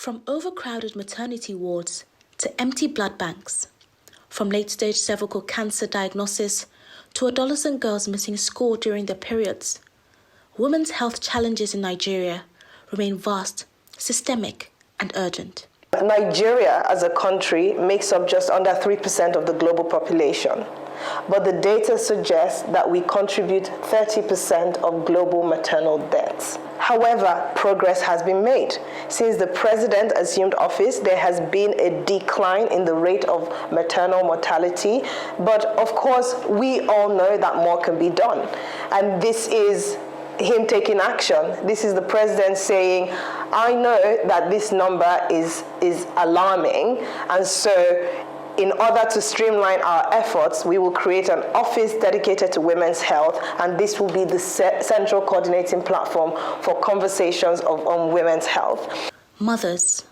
From overcrowded maternity wards to empty blood banks, from late-stage cervical cancer diagnosis to adolescent girls missing school during their periods, women's health challenges in Nigeria remain vast, systemic, and urgent. Nigeria as a country makes up just under 3% of the global population, but the data suggests that we contribute 30% of global maternal deaths. However, progress has been made. Since the president assumed office, there has been a decline in the rate of maternal mortality, but of course, we all know that more can be done. And this is him taking action. This is the president saying, I know that this number is alarming, and so in order to streamline our efforts, we will create an office dedicated to women's health, and this will be the central coordinating platform for conversations on women's health. Mothers,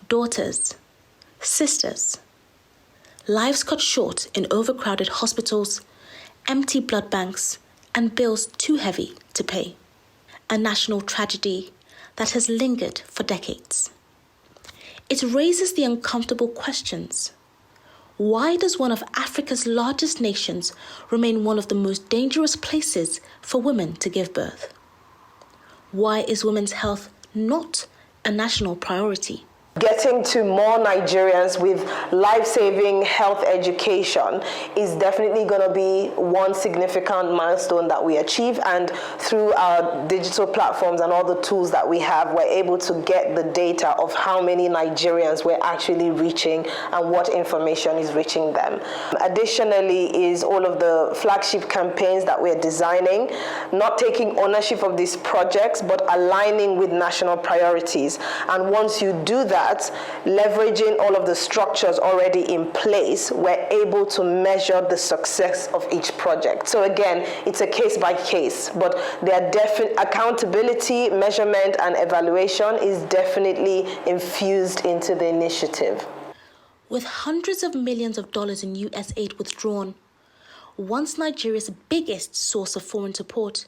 daughters, sisters, lives cut short in overcrowded hospitals, empty blood banks, and bills too heavy to pay. A national tragedy that has lingered for decades. It raises the uncomfortable questions. Why does one of Africa's largest nations remain one of the most dangerous places for women to give birth? Why is women's health not a national priority? Getting to more Nigerians with life-saving health education is definitely going to be one significant milestone that we achieve, and through our digital platforms and all the tools that we have, we're able to get the data of how many Nigerians we're actually reaching and what information is reaching them. Additionally is all of the flagship campaigns that we're designing, not taking ownership of these projects, but aligning with national priorities. And once you do that, leveraging all of the structures already in place, we're able to measure the success of each project. So again, it's a case by case, but there are definite accountability, measurement, and evaluation is definitely infused into the initiative. With hundreds of millions of dollars in US aid withdrawn, once Nigeria's biggest source of foreign support,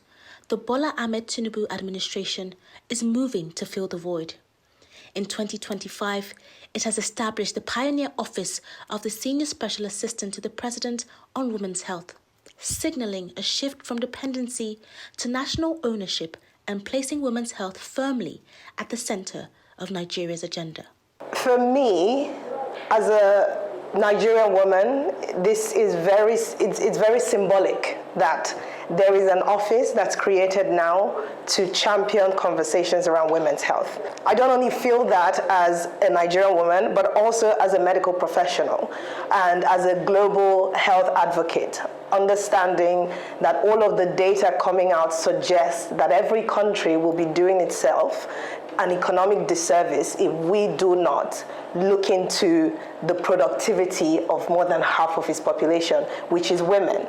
the Bola Ahmed Tinubu administration is moving to fill the void. In 2025, it has established the pioneer office of the Senior Special Assistant to the President on Women's Health, signaling a shift from dependency to national ownership and placing women's health firmly at the center of Nigeria's agenda. For me, as a Nigerian woman, this is it's very symbolic that there is an office that's created now to champion conversations around women's health. I don't only feel that as a Nigerian woman, but also as a medical professional and as a global health advocate, understanding that all of the data coming out suggests that every country will be doing itself an economic disservice if we do not look into the productivity of more than half of its population, which is women.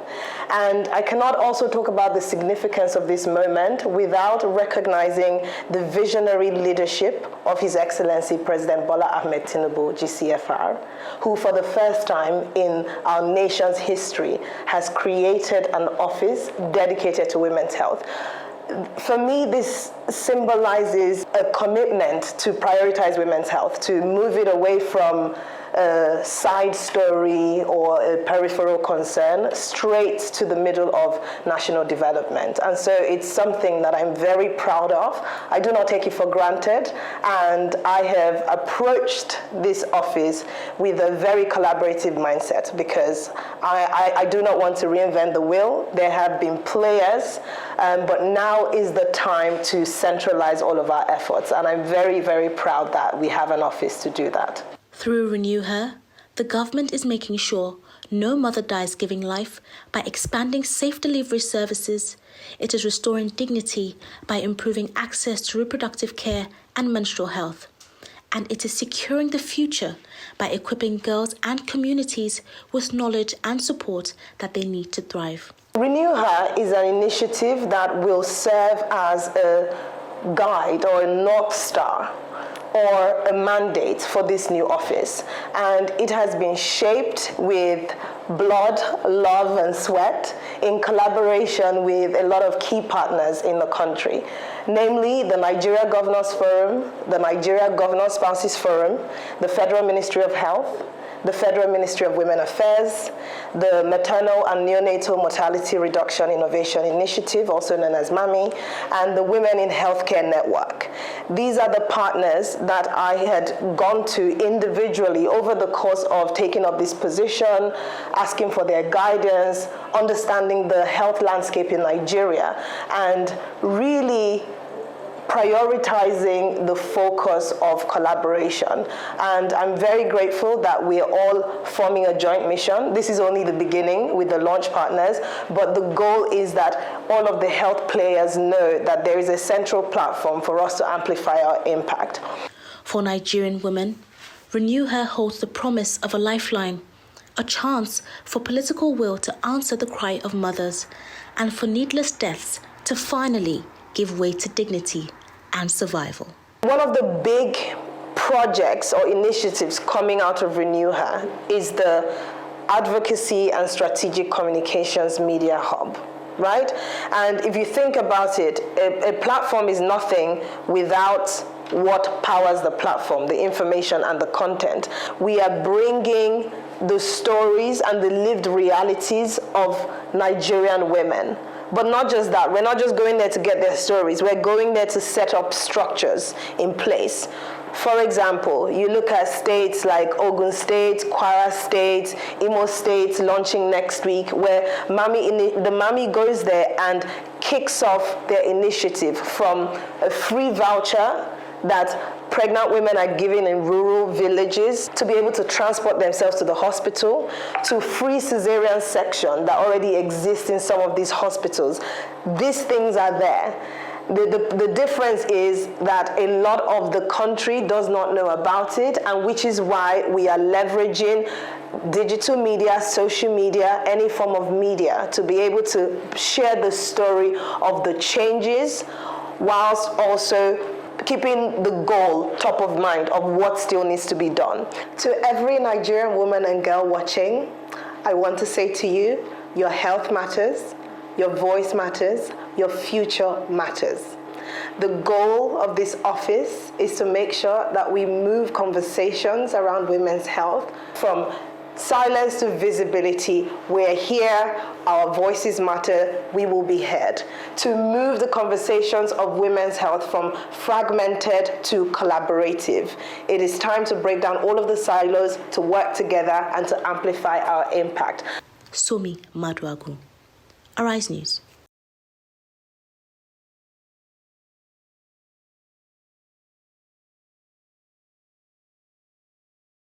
And I cannot also talk about the significance of this moment without recognizing the visionary leadership of His Excellency President Bola Ahmed Tinubu, GCFR, who for the first time in our nation's history has created an office dedicated to women's health. For me, this symbolizes a commitment to prioritize women's health, to move it away from a side story or a peripheral concern straight to the middle of national development. And so it's something that I'm very proud of. I do not take it for granted, and I have approached this office with a very collaborative mindset because I do not want to reinvent the wheel. There have been players, but now is the time to centralize all of our efforts, and I'm very, very proud that we have an office to do that. Through Renew Her, the government is making sure no mother dies giving life by expanding safe delivery services. It is restoring dignity by improving access to reproductive care and menstrual health. And it is securing the future by equipping girls and communities with knowledge and support that they need to thrive. Renew Her is an initiative that will serve as a guide or a North Star or a mandate for this new office. And it has been shaped with blood, love, and sweat in collaboration with a lot of key partners in the country, namely the Nigeria Governors Forum, the Nigeria Governor Spouses Forum, the Federal Ministry of Health, the Federal Ministry of Women Affairs, the Maternal and Neonatal Mortality Reduction Innovation Initiative, also known as MAMI, and the Women in Healthcare Network. These are the partners that I had gone to individually over the course of taking up this position, asking for their guidance, understanding the health landscape in Nigeria, and really prioritizing the focus of collaboration. And I'm very grateful that we are all forming a joint mission. This is only the beginning with the launch partners, but the goal is that all of the health players know that there is a central platform for us to amplify our impact. For Nigerian women, Renew Her holds the promise of a lifeline, a chance for political will to answer the cry of mothers, and for needless deaths to finally give way to dignity and survival. One of the big projects or initiatives coming out of Renew Her is the Advocacy and Strategic Communications Media Hub, right? And if you think about it, a platform is nothing without what powers the platform, the information and the content. We are bringing the stories and the lived realities of Nigerian women. But not just that, we're not just going there to get their stories, we're going there to set up structures in place. For example, you look at states like Ogun State, Kwara State, Imo State launching next week, where the MAMI goes there and kicks off their initiative from a free voucher that pregnant women are given in rural villages to be able to transport themselves to the hospital, to free cesarean section that already exists in some of these hospitals. These things are there. The difference is that a lot of the country does not know about it, and which is why we are leveraging digital media, social media, any form of media to be able to share the story of the changes whilst also keeping the goal top of mind of what still needs to be done. To every Nigerian woman and girl watching, I want to say to you, your health matters, your voice matters, your future matters. The goal of this office is to make sure that we move conversations around women's health from silence to visibility. We're here, our voices matter, we will be heard. To move the conversations of women's health from fragmented to collaborative. It is time to break down all of the silos, to work together and to amplify our impact. Somi Maduagu, Arise News.